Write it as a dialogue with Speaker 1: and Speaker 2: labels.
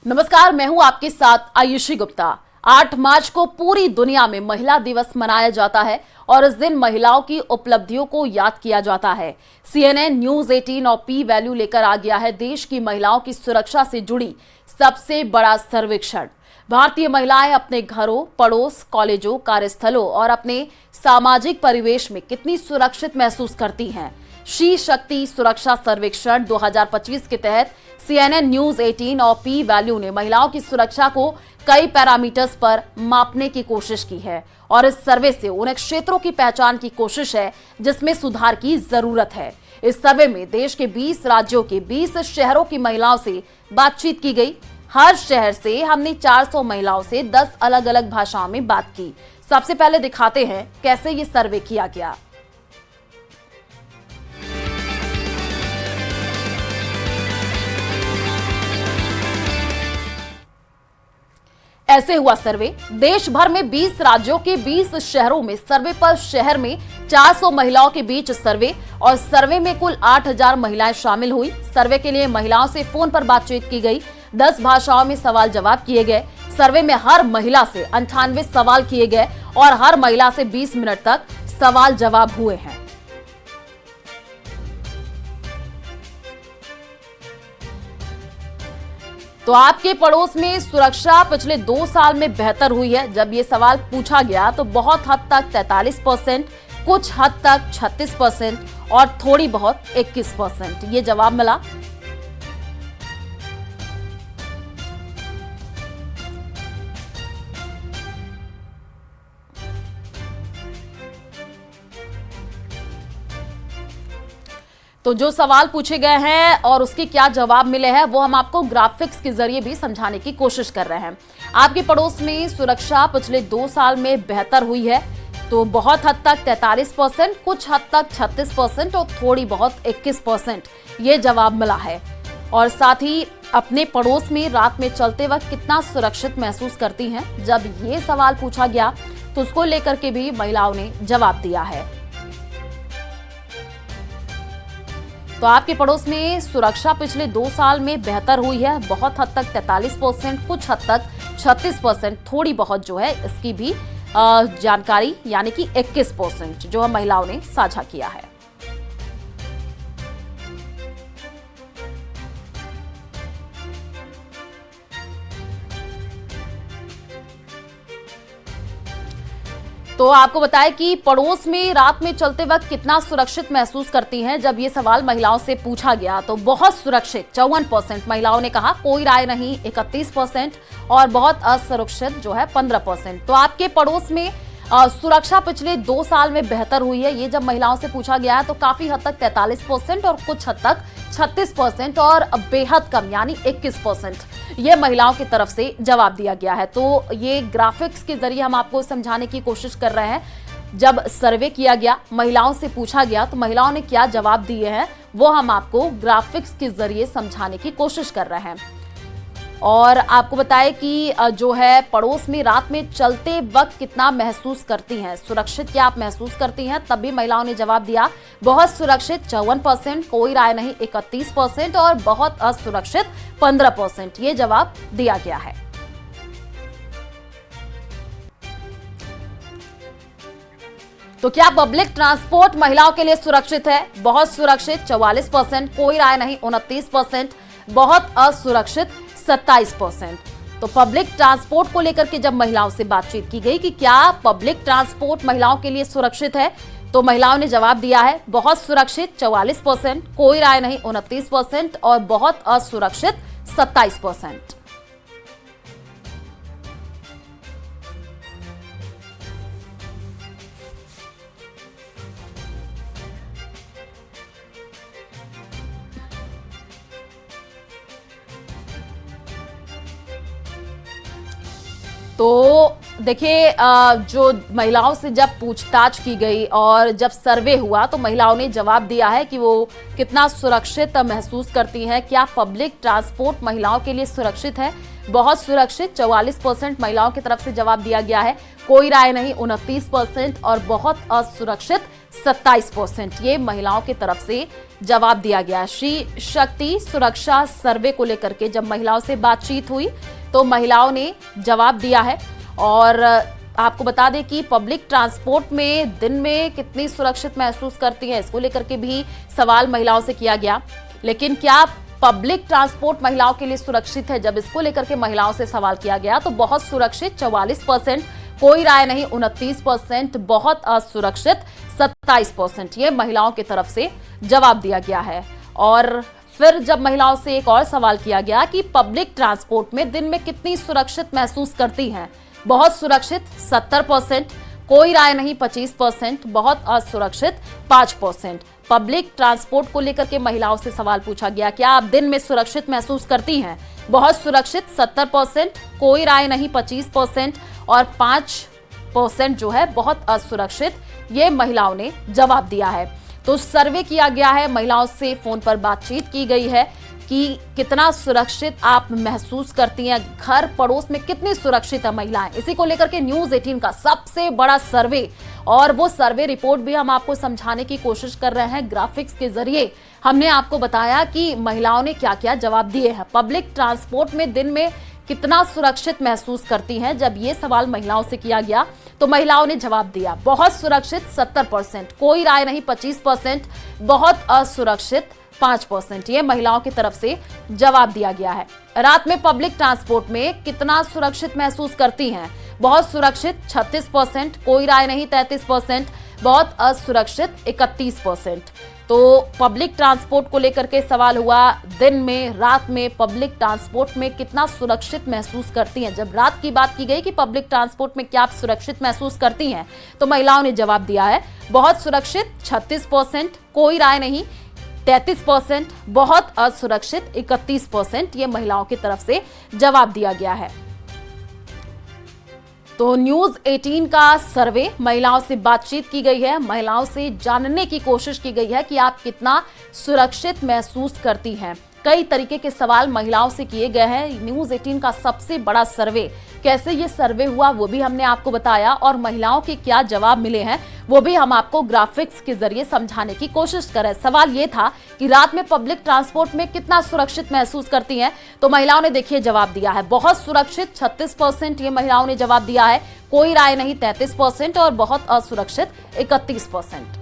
Speaker 1: नमस्कार, मैं हूं आपके साथ आयुषी गुप्ता। 8 मार्च को पूरी दुनिया में महिला दिवस मनाया जाता है और इस दिन महिलाओं की उपलब्धियों को याद किया जाता है। CNN न्यूज 18 और पी वैल्यू लेकर आ गया है देश की महिलाओं की सुरक्षा से जुड़ी सबसे बड़ा सर्वेक्षण। भारतीय महिलाएं अपने घरों, पड़ोस, कॉलेजों, कार्यस्थलों और अपने सामाजिक परिवेश में कितनी सुरक्षित महसूस करती हैं। शी शक्ति सुरक्षा सर्वेक्षण 2025 के तहत CNN न्यूज 18 और पी वैल्यू ने महिलाओं की सुरक्षा को कई पैरामीटर्स पर मापने की कोशिश की है और इस सर्वे से उन क्षेत्रों की पहचान की कोशिश है जिसमें सुधार की जरूरत है। इस सर्वे में देश के 20 राज्यों के 20 शहरों की महिलाओं से बातचीत की गई। हर शहर से हमने 400 महिलाओं से 10 अलग अलग भाषाओं में बात की। सबसे पहले दिखाते हैं कैसे ये सर्वे किया गया। ऐसे हुआ सर्वे। देश भर में 20 राज्यों के 20 शहरों में सर्वे पर शहर में 400 महिलाओं के बीच सर्वे और सर्वे में कुल 8000 महिलाएं शामिल हुई। सर्वे के लिए महिलाओं से फोन पर बातचीत की गई। 10 भाषाओं में सवाल जवाब किए गए। सर्वे में हर महिला से 98 सवाल किए गए और हर महिला से 20 मिनट तक सवाल जवाब हुए हैं। तो आपके पड़ोस में सुरक्षा पिछले 2 साल में बेहतर हुई है। जब ये सवाल पूछा गया तो बहुत हद तक 43%, कुछ हद तक 36% और थोड़ी बहुत 21% ये जवाब मिला। तो जो सवाल पूछे गए हैं और उसके क्या जवाब मिले हैं वो हम आपको ग्राफिक्स के जरिए भी समझाने की कोशिश कर रहे हैं। आपके पड़ोस में सुरक्षा पिछले 2 साल में बेहतर हुई है तो बहुत हद तक 43%, कुछ हद तक 36% और थोड़ी बहुत 21% ये जवाब मिला है। और साथ ही अपने पड़ोस में रात में चलते वक्त कितना सुरक्षित महसूस करती हैं, जब ये सवाल पूछा गया तो उसको लेकर के भी महिलाओं ने जवाब दिया है। तो आपके पड़ोस में सुरक्षा पिछले 2 साल में बेहतर हुई है। बहुत हद तक 43%, कुछ हद तक 36%, थोड़ी बहुत जो है इसकी भी जानकारी यानी कि 21% जो है महिलाओं ने साझा किया है। तो आपको बताएं कि पड़ोस में रात में चलते वक्त कितना सुरक्षित महसूस करती हैं। जब ये सवाल महिलाओं से पूछा गया तो बहुत सुरक्षित 54% महिलाओं ने कहा, कोई राय नहीं 31% और बहुत असुरक्षित जो है 15%। तो आपके पड़ोस में सुरक्षा पिछले 2 साल में बेहतर हुई है, ये जब महिलाओं से पूछा गया है तो काफी हद तक 43% और कुछ हद तक 36% और बेहद कम यानी 21% ये महिलाओं की तरफ से जवाब दिया गया है। तो ये ग्राफिक्स के जरिए हम आपको समझाने की कोशिश कर रहे हैं। जब सर्वे किया गया, महिलाओं से पूछा गया तो महिलाओं ने क्या जवाब दिए हैं वो हम आपको ग्राफिक्स के जरिए समझाने की कोशिश कर रहे हैं। और आपको बताएं कि जो है पड़ोस में रात में चलते वक्त कितना महसूस करती हैं, सुरक्षित क्या आप महसूस करती हैं, तब भी महिलाओं ने जवाब दिया बहुत सुरक्षित 54%, कोई राय नहीं 31% और बहुत असुरक्षित 15% ये जवाब दिया गया है। तो क्या पब्लिक ट्रांसपोर्ट महिलाओं के लिए सुरक्षित है? बहुत सुरक्षित 44%, कोई राय नहीं 29%, बहुत असुरक्षित 27%। तो पब्लिक ट्रांसपोर्ट को लेकर के जब महिलाओं से बातचीत की गई कि क्या पब्लिक ट्रांसपोर्ट महिलाओं के लिए सुरक्षित है, तो महिलाओं ने जवाब दिया है बहुत सुरक्षित 44%, कोई राय नहीं 29% और बहुत असुरक्षित 27%। तो देखिए, जो महिलाओं से जब पूछताछ की गई और जब सर्वे हुआ तो महिलाओं ने जवाब दिया है कि वो कितना सुरक्षित महसूस करती हैं। क्या पब्लिक ट्रांसपोर्ट महिलाओं के लिए सुरक्षित है? बहुत सुरक्षित 44% महिलाओं की तरफ से जवाब दिया गया है, कोई राय नहीं 29% और बहुत असुरक्षित 27%। ये महिलाओं की तरफ से जवाब दिया गया। श्री शक्ति सुरक्षा सर्वे को लेकर के जब महिलाओं से बातचीत हुई तो महिलाओं ने जवाब दिया है। और आपको बता दें कि पब्लिक ट्रांसपोर्ट में दिन में कितनी सुरक्षित महसूस करती हैं, इसको लेकर के भी सवाल महिलाओं से किया गया। लेकिन क्या पब्लिक ट्रांसपोर्ट महिलाओं के लिए सुरक्षित है, जब इसको लेकर के महिलाओं से सवाल किया गया तो बहुत सुरक्षित 44%, कोई राय नहीं 29%, बहुत असुरक्षित 27%। ये महिलाओं की तरफ से जवाब दिया गया है। और फिर जब महिलाओं से एक और सवाल किया गया कि पब्लिक ट्रांसपोर्ट में दिन में कितनी सुरक्षित महसूस करती हैं, बहुत सुरक्षित 70%, कोई राय नहीं 25%, बहुत असुरक्षित 5%। पब्लिक ट्रांसपोर्ट को लेकर के महिलाओं से सवाल पूछा गया, क्या आप दिन में सुरक्षित महसूस करती हैं? बहुत सुरक्षित 70%, कोई राय नहीं 25% और 5% जो है बहुत असुरक्षित। ये महिलाओं ने जवाब दिया है। तो सर्वे किया गया है, महिलाओं से फोन पर बातचीत की गई है कि कितना सुरक्षित आप महसूस करती हैं, घर पड़ोस में कितनी सुरक्षित है महिलाएं। इसी को लेकर के न्यूज़ 18 का सबसे बड़ा सर्वे, और वो सर्वे रिपोर्ट भी हम आपको समझाने की कोशिश कर रहे हैं ग्राफिक्स के जरिए। हमने आपको बताया कि महिलाओं ने क्या क्या जवाब दिए हैं। पब्लिक ट्रांसपोर्ट में दिन में कितना सुरक्षित महसूस करती हैं, जब ये सवाल महिलाओं से किया गया तो महिलाओं ने जवाब दिया बहुत सुरक्षित 70%, कोई राय नहीं 25%, बहुत असुरक्षित 5%। ये महिलाओं की तरफ से जवाब दिया गया है। रात में पब्लिक ट्रांसपोर्ट में कितना सुरक्षित महसूस करती हैं? बहुत सुरक्षित 36%, कोई राय नहीं 33%, बहुत असुरक्षित 31%। तो पब्लिक ट्रांसपोर्ट को लेकर के सवाल हुआ, दिन में रात में पब्लिक ट्रांसपोर्ट में कितना सुरक्षित महसूस करती हैं। जब रात की बात की गई कि पब्लिक ट्रांसपोर्ट में क्या आप सुरक्षित महसूस करती हैं, तो महिलाओं ने जवाब दिया है बहुत सुरक्षित 36%, कोई राय नहीं 33%, बहुत असुरक्षित 31%। ये महिलाओं की तरफ से जवाब दिया गया है। तो न्यूज़ 18 का सर्वे, महिलाओं से बातचीत की गई है, महिलाओं से जानने की कोशिश की गई है कि आप कितना सुरक्षित महसूस करती हैं। कई तरीके के सवाल महिलाओं से किए गए हैं। न्यूज़ 18 का सबसे बड़ा सर्वे, कैसे ये सर्वे हुआ वो भी हमने आपको बताया, और महिलाओं के क्या जवाब मिले हैं वो भी हम आपको ग्राफिक्स के जरिए समझाने की कोशिश कर रहे हैं। सवाल ये था कि रात में पब्लिक ट्रांसपोर्ट में कितना सुरक्षित महसूस करती हैं, तो महिलाओं ने देखिए जवाब दिया है बहुत सुरक्षित 36%, ये महिलाओं ने जवाब दिया है, कोई राय नहीं 33% और बहुत असुरक्षित 31%।